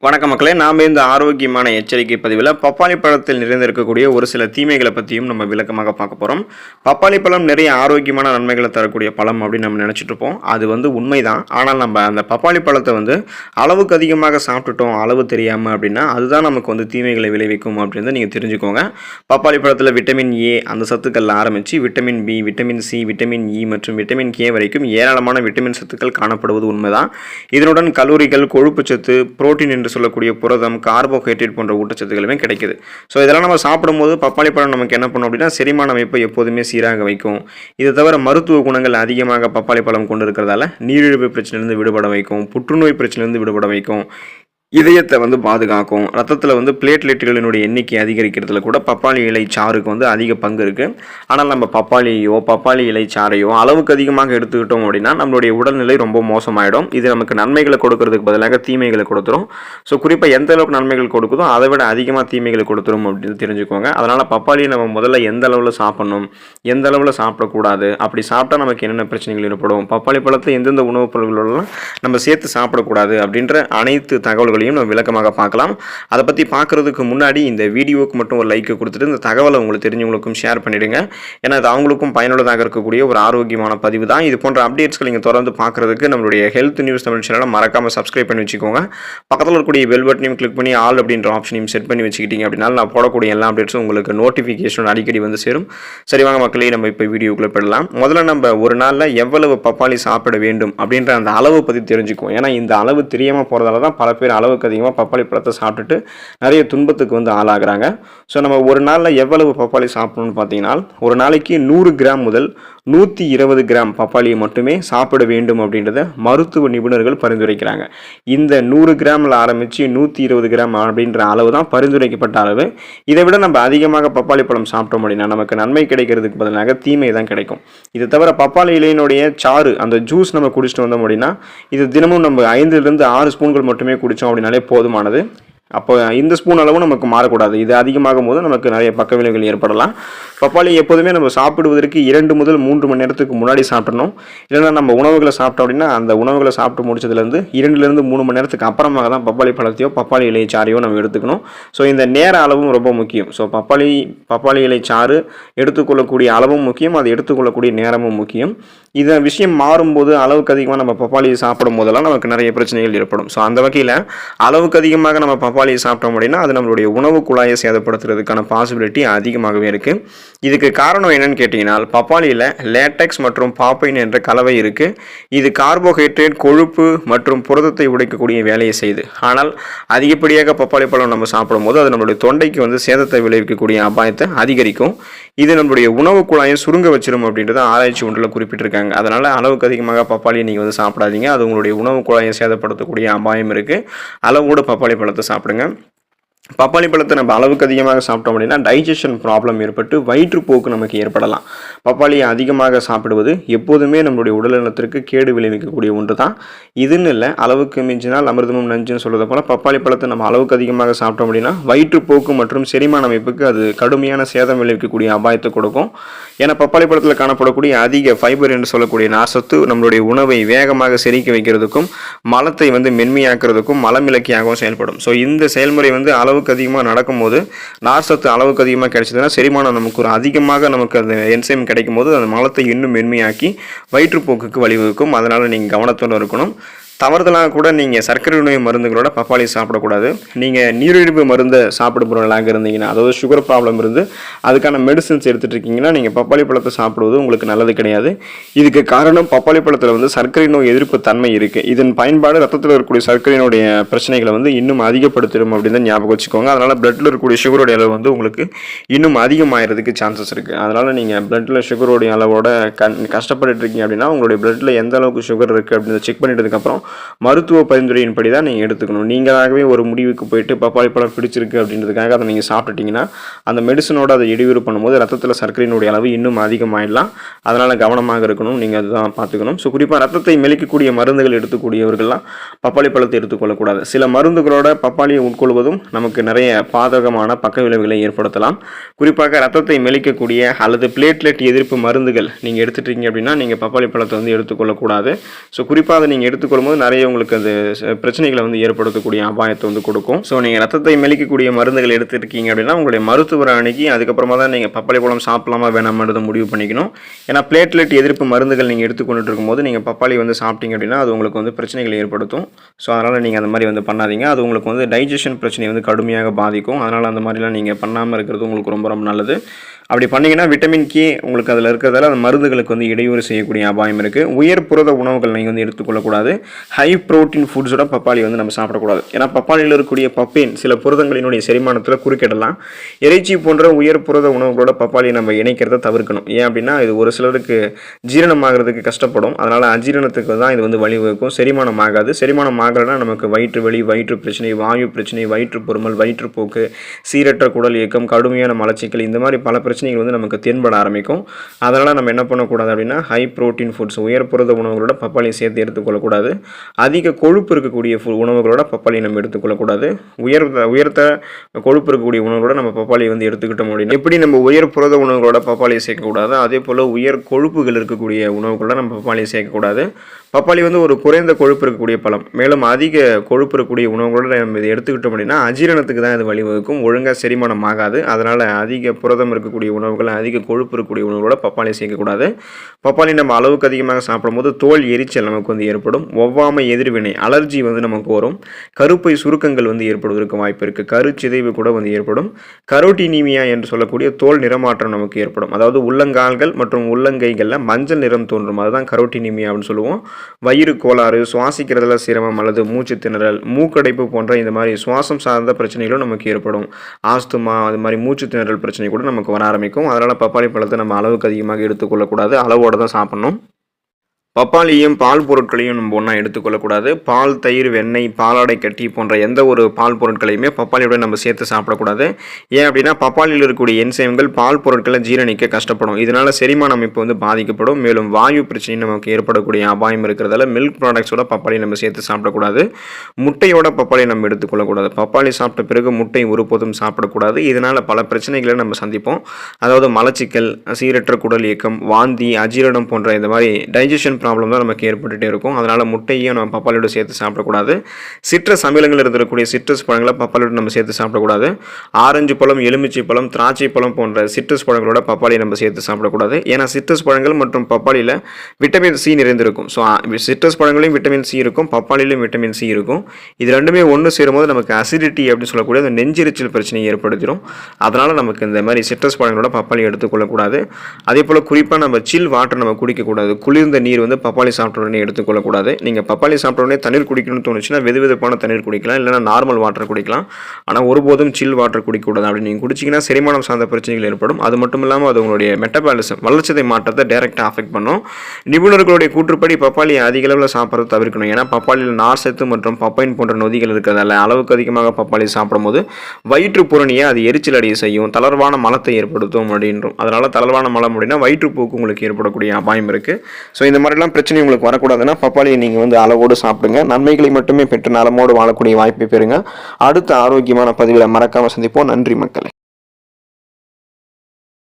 வணக்க மக்களே, நாம் இந்த ஆரோக்கியமான எச்சரிக்கை பதிவில் பப்பாளி பழத்தில் நிறைந்திருக்கக்கூடிய ஒரு சில தீமைகளை பற்றியும் நம்ம விளக்கமாக பார்க்க போகிறோம். பப்பாளி பழம் நிறைய ஆரோக்கியமான நன்மைகளை தரக்கூடிய பழம் அப்படின்னு நம்ம நினச்சிட்டு இருப்போம். அது உண்மைதான். ஆனால் நம்ம அந்த பப்பாளி பழத்தை அளவுக்கு அதிகமாக சாப்பிட்டுட்டோம், அளவு தெரியாமல் அப்படின்னா அதுதான் நமக்கு தீமைகளை விளைவிக்கும் அப்படின்னு நீங்கள் தெரிஞ்சுக்கோங்க. பப்பாளி பழத்தில் விட்டமின் ஏ அந்த சத்துக்கள் ஆரம்பித்து vitamin B, vitamin C, vitamin E மற்றும் விட்டமின் கே வரைக்கும் ஏராளமான விட்டமின் சத்துக்கள் காணப்படுவது உண்மைதான். இதனுடன் கலோரிகள், கொழுப்பு சத்து, புரோட்டீன் என்று சொல்லக்கூடிய புரதம், கார்போஹைட்ரேட் போன்ற ஊட்டச்சத்துக்களுமே கிடைக்குது. ஸோ இதெல்லாம் நம்ம சாப்பிடும்போது பப்பாளி பழம் நமக்கு என்ன பண்ணும் அப்படின்னா செரிமான அமைப்பை எப்போதுமே சீராக வைக்கும். இது தவிர மருத்துவ குணங்கள் அதிகமாக பப்பாளி பழம் கொண்டு இருக்கிறதால நீரிழிவு பிரச்சனையிலிருந்து விடுபட வைக்கும், புற்றுநோய் பிரச்சனையிலிருந்து விடுபட வைக்கும், இதயத்தை பாதுகாக்கும், ரத்தத்தில் பிளேட்லெட்டுகளினுடைய எண்ணிக்கை அதிகரிக்கிறதுல கூட பப்பாளி இலை சாருக்கு அதிக பங்கு இருக்குது. ஆனால் நம்ம பப்பாளி இலை சாறையோ அளவுக்கு அதிகமாக எடுத்துக்கிட்டோம் அப்படின்னா நம்மளுடைய உடல்நிலை ரொம்ப மோசமாயிடும். இது நமக்கு நன்மைகளை கொடுக்கறதுக்கு பதிலாக தீமைகளை கொடுத்துரும். ஸோ குறிப்பாக எந்த அளவுக்கு நன்மைகள் கொடுக்குதோ அதை விட அதிகமாக தீமைகளை கொடுத்துரும் அப்படின்னு தெரிஞ்சுக்கோங்க. அதனால் பப்பாளியை நம்ம முதல்ல எந்த அளவில் சாப்பிடணும், எந்த அளவில் சாப்பிடக்கூடாது, அப்படி சாப்பிட்டா நமக்கு என்னென்ன பிரச்சனைகள் ஏற்படும், பப்பாளி பழத்தை எந்தெந்த உணவுப் பொருட்களெல்லாம் நம்ம சேர்த்து சாப்பிடக்கூடாது அப்படின்ற அனைத்து தகவல்கள் நம்ம விளக்கமாக பார்க்கலாம். அதை பற்றி பார்க்கறதுக்கு முன்னாடி இந்த வீடியோவுக்கு மட்டும் ஒரு லைக் கொடுத்துட்டு இந்த தகவலை உங்களுக்கு தெரிஞ்சவங்களுக்கும் ஷேர் பண்ணிடுங்க. ஏன்னா அது அவங்களுக்கும் பயனுள்ளதாக இருக்கக்கூடிய ஒரு ஆரோக்கியமான பதிவு தான். இது போன்ற அப்டேட்ஸ்கள் நீங்கள் தொடர்ந்து பார்க்கறதுக்கு நம்மளுடைய ஹெல்த் நியூஸ் தமிழ் சேனலை மறக்காமல் சப்ஸ்கிரைப் பண்ணி வச்சுக்கோங்க. பக்கத்தில் இருக்கக்கூடிய பெல் பட்டனையும் கிளிக் பண்ணி ஆல் அப்படின்ற ஆப்ஷனையும் செட் பண்ணி வச்சுக்கிட்டீங்க அப்படின்னா நான் போடக்கூடிய எல்லா அப்டேட்ஸும் உங்களுக்கு நோட்டிஃபிகேஷன் அடிக்கடி சேரும். சரி வாங்க மக்களே, நம்ம இப்போ வீடியோக்குள்ளே போயிடலாம். முதல்ல நம்ம ஒரு நாளில் எவ்வளவு பப்பாளி சாப்பிட வேண்டும் அப்படின்ற அந்த அளவு பற்றி தெரிஞ்சுக்குவோம். ஏன்னா இந்த அளவு தெரியாமல் போகிறதால தான் பல பேர் அளவுக்கு அதிகமாக பப்பாளி பழத்தை சாப்பிட்டுட்டு நிறைய துன்பத்துக்கு ஆளாகிறாங்க. ஸோ நம்ம ஒரு நாளில் எவ்வளவு பப்பாளி சாப்பிடணும்னு பார்த்தீங்கன்னா ஒரு நாளைக்கு 100 கிராம் முதல் 120 கிராம் பப்பாளியை மட்டுமே சாப்பிட வேண்டும் அப்படின்றத மருத்துவ நிபுணர்கள் பரிந்துரைக்கிறாங்க. இந்த 100 கிராமில் ஆரம்பித்து 120 கிராம் அப்படின்ற அளவு தான் பரிந்துரைக்கப்பட்ட அளவு. இதை விட நம்ம அதிகமாக பப்பாளி பழம் சாப்பிட்டோம் அப்படின்னா நமக்கு நன்மை கிடைக்கிறதுக்கு பதிலாக தீமை தான் கிடைக்கும். இது தவிர பப்பாளி இலையினுடைய சாறு, அந்த ஜூஸ் நம்ம குடிச்சிட்டு வந்தோம் அப்படின்னா இது தினமும் நம்ம 5லிருந்து 6 ஸ்பூன்கள் மட்டுமே குடித்தோம் அப்படின்னாலே போதுமானது. அப்போ இந்த ஸ்பூன் அளவு நமக்கு மாறக்கூடாது. இது அதிகமாகும் போது நமக்கு நிறைய பக்க விளைவுகள் ஏற்படலாம். பப்பாளி எப்போதுமே நம்ம சாப்பிடுவதற்கு 2 முதல் 3 மணி நேரத்துக்கு முன்னாடி சாப்பிடணும். இல்லைன்னா நம்ம உணவுகளை சாப்பிட்டோம் அப்படின்னா அந்த உணவுகளை சாப்பிட்டு முடிச்சதுலேருந்து 2லிருந்து 3 மணி நேரத்துக்கு அப்புறமாக தான் பப்பாளி பழத்தையோ பப்பாளி இலை சாறையோ நம்ம எடுத்துக்கணும். ஸோ இந்த நேர அளவும் ரொம்ப முக்கியம். ஸோ பப்பாளி இலை சாறு எடுத்துக்கொள்ளக்கூடிய அளவும் முக்கியம், அது எடுத்துக்கொள்ளக்கூடிய நேரமும் முக்கியம். இந்த விஷயம் மாறும்போது அளவுக்கு அதிகமாக நம்ம பப்பாளியை சாப்பிடும் போதெல்லாம் நமக்கு நிறைய பிரச்சனைகள் ஏற்படும். ஸோ அந்த வகையில் அளவுக்கு அதிகமாக நம்ம பப்பாளியை சாப்பிட்டோம் அப்படின்னா அது நம்மளுடைய உணவு குழாயை சேதப்படுத்துறதுக்கான பாசிபிலிட்டி அதிகமாகவே இருக்குது. இதுக்கு காரணம் என்னன்னு கேட்டிங்கன்னா பப்பாளியில் லேட்டெக்ஸ் மற்றும் பாப்பைன் என்ற கலவை இருக்குது. இது கார்போஹைட்ரேட், கொழுப்பு மற்றும் புரதத்தை உடைக்கக்கூடிய வேலையை செய்யுது. ஆனால் அதிகப்படியாக பப்பாளி பழம் நம்ம சாப்பிடும்போது அது நம்மளுடைய தொண்டைக்கு சேதத்தை விளைவிக்கக்கூடிய அபாயத்தை அதிகரிக்கும். இது நம்மளுடைய உணவு குழாயை சுருங்க வச்சிரும் அப்படின்றத ஆராய்ச்சி ஒன்றில் குறிப்பிட்டிருக்காங்க. அதனால் அளவுக்கு அதிகமாக பப்பாளியை நீங்கள் சாப்பிடாதீங்க. அது உங்களுடைய உணவு குழாயை சேதப்படுத்தக்கூடிய அபாயம் இருக்குது. அளவோடு பப்பாளி பழத்தை சாப்பிடுங்க. பப்பாளி பழத்தை நம்ம அளவுக்கு அதிகமாக சாப்பிட்டோம் அப்படின்னா டைஜஷன் ப்ராப்ளம் ஏற்பட்டு வயிற்றுப்போக்கு நமக்கு ஏற்படலாம். பப்பாளியை அதிகமாக சாப்பிடுவது எப்போதுமே நம்மளுடைய உடல்நலத்திற்கு கேடு விளைவிக்கக்கூடிய ஒன்று தான். இதுன்னு இல்லை, அளவுக்கு மிஞ்சினால் அமிர்தமும் நஞ்சுன்னு சொல்கிறது போல் பப்பாளி பழத்தை நம்ம அளவுக்கு அதிகமாக சாப்பிட்டோம் அப்படின்னா வயிற்றுப்போக்கு மற்றும் செரிமான அமைப்புக்கு அது கடுமையான சேதம் விளைவிக்கக்கூடிய அபாயத்தை கொடுக்கும். ஏன்னா பப்பாளி பழத்தில் காணப்படக்கூடிய அதிக ஃபைபர் என்று சொல்லக்கூடிய நார்சத்து நம்மளுடைய உணவை வேகமாக செரிக்க வைக்கிறதுக்கும் மலத்தை மென்மையாக்குறதுக்கும் மலமிளக்கியாகவும் செயல்படும். ஸோ இந்த செயல்முறை அளவுக்கு அதிகமாக நடக்கும்போது நார்சத்து அளவுக்கு அதிகமாக கிடைச்சதுன்னா செரிமானம் நமக்கு ஒரு அதிகமாக நமக்கு அந்த என்சைம் கிடைக்கும் போது அந்த மலத்தை இன்னும் மென்மையாக்கி வயிற்றுப்போக்குக்கு வழிவகுக்கும். அதனால் நீங்கள் கவனத்தோடு இருக்கணும். தவறுதலாக கூட நீங்கள் சர்க்கரை நோய் மருந்துகளோட பப்பாளி சாப்பிடக்கூடாது. நீங்கள் நீரிழிவு மருந்தை சாப்பிடுபவர்களாக இருந்தீங்கன்னா, அதாவது சுகர் ப்ராப்ளம் இருந்து அதுக்கான மெடிசின்ஸ் எடுத்துகிட்டு இருக்கீங்கன்னா நீங்கள் பப்பாளி பழத்தை சாப்பிடுவது உங்களுக்கு நல்லது கிடையாது. இதுக்கு காரணம் பப்பாளி பழத்தில் சர்க்கரை நோய் எதிர்ப்பு தன்மை இருக்குது. இதன் பயன்பாடு ரத்தத்தில் இருக்கக்கூடிய சர்க்கரையினுடைய பிரச்சனைகளை இன்னும் அதிகப்படுத்திடும் அப்படின்னு தான் ஞாபகம் வச்சுக்கோங்க. அதனால் பிளட்டில் இருக்கக்கூடிய சுகருடைய அளவு உங்களுக்கு இன்னும் அதிகமாகிறதுக்கு சான்சஸ் இருக்குது. அதனால் நீங்கள் பிளட்டில் சுகருடைய அளவோட கஷ்டப்பட்டு இருக்கீங்க அப்படின்னா உங்களுடைய பிளட்டில் எந்த அளவுக்கு சுகர் இருக்குது அப்படின்னு செக் பண்ணிட்டதுக்கப்புறம் மருத்துவ பரிந்துரையின்படி தான் நீங்கள் எடுத்துக்கணும். நீங்களாகவே ஒரு முடிவுக்கு போயிட்டு பப்பாளி பழம் பிடிச்சிருக்கு அப்படின்றதுக்காக அதை நீங்கள் சாப்பிட்டுட்டிங்கன்னா அந்த மெடிசனோட அதை இடையூறு பண்ணும்போது ரத்தத்தில் சர்க்கரையினுடைய அளவு இன்னும் அதிகமாகிடலாம். அதனால் கவனமாக இருக்கணும். நீங்கள் அதுதான் பார்த்துக்கணும். ஸோ குறிப்பாக ரத்தத்தை மெலிக்கக்கூடிய மருந்துகள் எடுத்துக்கூடியவர்கள்லாம் பப்பாளி பழத்தை எடுத்துக்கொள்ளக்கூடாது. சில மருந்துகளோட பப்பாளியை உட்கொள்வதும் நமக்கு நிறைய பாதகமான பக்க விளைவுகளை ஏற்படுத்தலாம். குறிப்பாக ரத்தத்தை மெலிக்கக்கூடிய அல்லது பிளேட்லெட் எதிர்ப்பு மருந்துகள் நீங்கள் எடுத்துட்டீங்க அப்படின்னா நீங்கள் பப்பாளி பழத்தை எடுத்துக்கொள்ளக்கூடாது. ஸோ குறிப்பாக அதை நீங்கள் எடுத்துக்கொள்ளும் சாப்பிடும்போது நிறைய உங்களுக்கு அது பிரச்சனைகளை வந்து ஏற்படுத்தக்கூடிய அபாயத்தை வந்து கொடுக்கும். ஸோ நீங்கள் ரத்தத்தை மெலிக்கக்கூடிய மருந்துகள் எடுத்துருக்கீங்க அப்படின்னா உங்களுடைய மருத்துவரை அணுகி அதுக்கப்புறமா தான் நீங்கள் பப்பாளி பழம் சாப்பிடலாமா வேணாமான்றதை முடிவு பண்ணிக்கணும். ஏன்னா பிளேட்லெட் எதிர்ப்பு மருந்துகள் நீங்கள் எடுத்துக்கொண்டுட்டு இருக்கும்போது நீங்கள் பப்பாளி வந்து சாப்பிட்டீங்க அப்படின்னா அது உங்களுக்கு வந்து பிரச்சனைகளை ஏற்படுத்தும். ஸோ அதனால் நீங்கள் அந்த மாதிரி வந்து பண்ணாதீங்க. அது உங்களுக்கு வந்து டைஜஷன் பிரச்சனையை வந்து கடுமையாக பாதிக்கும். அதனால் அந்த மாதிரிலாம் நீங்கள் பண்ணாமல் இருக்கிறது உங்களுக்கு ரொம்ப ரொம்ப நல்லது. அப்படி பண்ணிங்கன்னா விட்டமின் கே உங்களுக்கு அதில் இருக்கிறதால அந்த மருந்துகளுக்கு வந்து இடையூறு செய்யக்கூடிய அபாயம் இருக்குது. உயர் புரத உணவுகள் நீங்கள் வந்து எடுத்துக்கொள்ளக்கூடாது. ஹை ப்ரோட்டீன் ஃபுட்ஸோட பப்பாளி வந்து நம்ம சாப்பிடக்கூடாது. ஏன்னா பப்பாளியில் இருக்கக்கூடிய பப்பேன் சில புரதங்களினுடைய செரிமானத்தில் குறுக்கிடலாம். இறைச்சி போன்ற உயர் புரத உணவுகளோட பப்பாளியை நம்ம இணைக்கிறத தவிர்க்கணும். ஏன் அப்படின்னா இது ஒரு சிலருக்கு ஜீரணமாகிறதுக்கு கஷ்டப்படும். அதனால் அஜீரணத்துக்கு தான் இது வந்து வழிவகுக்கும். செரிமானம் ஆகாது. செரிமானம் ஆகலைன்னா நமக்கு வயிற்று வலி, வயிற்று பிரச்சனை, வாயு பிரச்சனை, வயிற்று பொறுமல், வயிற்றுப்போக்கு, சீரற்ற குடல் இயக்கம், கடுமையான மலச்சிக்கல், இந்த மாதிரி பல பிரச்சனைகள் வந்து நமக்கு தென்பட ஆரம்பிக்கும். அதனால் நம்ம என்ன பண்ணக்கூடாது அப்படின்னா ஹை ப்ரோட்டீன் ஃபுட்ஸ் உயர் புரத உணவுகளோட பப்பாளியை சேர்த்து எடுத்துக்கொள்ளக்கூடாது. அதிக கொழுப்பு இருக்கக்கூடிய உணவுகளோட பப்பாளியை நம்ம எடுத்துக்கொள்ளக்கூடாது. உயர்த்த கொழுப்பு இருக்கக்கூடிய உணவுகளோட நம்ம பப்பாளியை வந்து எடுத்துக்கிட்டோம் அப்படின்னா எப்படி நம்ம உயர் புரத உணவுகளோட பப்பாளியை சேர்க்கக்கூடாது, அதே போல் உயர் கொழுப்புகள் இருக்கக்கூடிய உணவுகளோட நம்ம பப்பாளியை சேர்க்கக்கூடாது. பப்பாளி வந்து ஒரு குறைந்த கொழுப்பு இருக்கக்கூடிய பழம். மேலும் அதிக கொழுப்பு இருக்கக்கூடிய உணவுகளோட நம்ம இதை எடுத்துக்கிட்டோம் அப்படின்னா அஜீரணத்துக்கு தான் இது வழிவகுக்கும். ஒழுங்காக செரிமானம் ஆகாது. அதனால் அதிக புரதம் இருக்கக்கூடிய உணவுகள், அதிக கொழுப்பு இருக்கக்கூடிய உணவுகளோட பப்பாளி சேர்க்கக்கூடாது. பப்பாளி நம்ம அளவுக்கு அதிகமாக சாப்பிடும்போது தோல் எரிச்சல் நமக்கு வந்து ஏற்படும். ஒவ்வாமை எதிர்வினை அலர்ஜி வந்து நமக்கு வரும். கருப்பை சுருக்கங்கள் வந்து ஏற்படுவதற்கு வாய்ப்பு இருக்குது. கருச்சிதைவு கூட வந்து ஏற்படும். கரோட்டினீமியா என்று சொல்லக்கூடிய தோல் நிறமாற்றம் நமக்கு ஏற்படும். அதாவது உள்ளங்கால்கள் மற்றும் உள்ளங்கைகளில் மஞ்சள் நிறம் தோன்றும். அதுதான் கரோட்டினீமியா அப்படின்னு சொல்லுவோம். வயிறு கோளாறு, சுவாசிக்கிறதுல சிரமம் அல்லது மூச்சு திணறல், மூக்கடைப்பு போன்ற இந்த மாதிரி சுவாசம் சார்ந்த பிரச்சனைகளும் நமக்கு ஏற்படும். ஆஸ்துமா, அது மாதிரி மூச்சு திணறல் பிரச்சனை கூட நமக்கு வர ஆரம்பிக்கும். அதனால் பப்பாளி பழத்தை நம்ம அளவுக்கு அதிகமாக எடுத்துக்கொள்ளக்கூடாது. அளவோடு தான் சாப்பிடணும். பப்பாளியும் பால் பொருட்களையும் நம்ம ஒன்றா எடுத்துக்கொள்ளக்கூடாது. பால், தயிர், வெண்ணெய், பாலாடை கட்டி போன்ற எந்த ஒரு பால் பொருட்களையுமே பப்பாளியோட நம்ம சேர்த்து சாப்பிடக்கூடாது. ஏன் அப்படின்னா பப்பாளியில் இருக்கக்கூடிய என்சைம்கள் பால் பொருட்களை ஜீரணிக்க கஷ்டப்படும். இதனால் செரிமான அமைப்பு வந்து பாதிக்கப்படும். மேலும் வாயு பிரச்சனை நமக்கு ஏற்படக்கூடிய அபாயம் இருக்கிறதால மில்க் ப்ராடக்ட்ஸோட பப்பாளி நம்ம சேர்த்து சாப்பிடக்கூடாது. முட்டையோட பப்பாளி நம்ம எடுத்துக்கொள்ளக்கூடாது. பப்பாளி சாப்பிட்ட பிறகு முட்டை ஒருபோதும் சாப்பிடக்கூடாது. இதனால் பல பிரச்சனைகளை நம்ம சந்திப்போம். அதாவது மலச்சிக்கல், சீரற்ற குடல் இயக்கம், வாந்தி, அஜீரணம் போன்ற இந்த மாதிரி டைஜஷன் ப்ராப்ளம் தான் நமக்கு ஏற்பட்டுகிட்டே இருக்கும். அதனால் முட்டையும் நம்ம பப்பாளியோட சேர்த்து சாப்பிடக்கூடாது. சிட்ரஸ் அமிலங்கள் இருக்கக்கூடிய சிட்ரஸ் பழங்களை பப்பாளியோட நம்ம சேர்த்து சாப்பிடக்கூடாது. ஆரஞ்சு பழம், எலுமிச்சை பழம், திராட்சை பழம் போன்ற சிட்ரஸ் பழங்களோட பப்பாளியை நம்ம சேர்த்து சாப்பிடக்கூடாது. ஏன்னா சிட்ரஸ் பழங்கள் மற்றும் பப்பாளியில் விட்டமின் சி நிறைந்திருக்கும். ஸோ சிட்ரஸ் பழங்களையும் விட்டமின் சி இருக்கும், பப்பாளியிலும் விட்டமின் சி இருக்கும். இது ரெண்டுமே ஒன்று சேரும்போது நமக்கு அசிடிட்டி அப்படின்னு சொல்லக்கூடிய அந்த நெஞ்செரிச்சல் பிரச்சனையை ஏற்படுத்திடும். அதனால் நமக்கு இந்த மாதிரி சிட்ரஸ் பழங்களோட பப்பாளி எடுத்துக்கொள்ளக்கூடாது. அதே போல் குறிப்பாக நம்ம சில் வாட்டர் நம்ம குடிக்கக்கூடாது. குளிர்ந்த நீர் வந்து பப்பாளி சாப்பிட்ட உடனே எடுத்துக்கொள்ளக்கூடாது. நீங்கள் பப்பாளி சாப்பிட்ட உடனே தண்ணீர் குடிக்கணும்னு தோணுச்சுன்னா வெதுவெதுப்பான தண்ணீர் குடிக்கலாம், இல்லைனா நார்மல் வாட்டர் குடிக்கலாம். ஆனால் ஒருபோதும் சில் வாட்டர் குடிக்கக்கூடாது. அப்படி நீங்கள் குடிச்சிங்கன்னா செரிமானம் சார்ந்த பிரச்சனைகள் ஏற்படும். அது மட்டும் இல்லாமல் அது உங்களுடைய மெட்டபாலிசம் வளர்ச்சிதை மாற்றத்தை டைரெக்டாக அஃபெக்ட் பண்ணும். நிபுணர்களுடைய கூற்றுப்படி பப்பாளி அதிக அளவில் சாப்பிட்றது தவிர்க்கணும். ஏன்னா பப்பாளியில் நார்சத்து மற்றும் பப்பைன் போன்ற நொதிகள் இருக்கிறதால அளவுக்கு அதிகமாக பப்பாளி சாப்பிடும்போது வயிற்று புரணியை அது எரிச்சல் அடைய செய்யும், தளர்வான மலத்தை ஏற்படுத்தும் அப்படின்றோம். அதனால் தளர்வான மலம் அப்படின்னா வயிற்றுப்போக்கு உங்களுக்கு ஏற்படக்கூடிய அபாயம் இருக்குது. ஸோ இந்த மாதிரிலாம் பிரச்சனை உங்களுக்கு வரக்கூடாதுன்னா பப்பாளியை நீங்கள் வந்து அளவோடு சாப்பிடுங்க. நன்மைகளை மட்டுமே பெற்று நலமோடு வாழக்கூடிய வாய்ப்பை பெறுங்க. அடுத்த ஆரோக்கியமான பதிவில் மறக்காமல் சந்திப்போம். நன்றி மக்களே.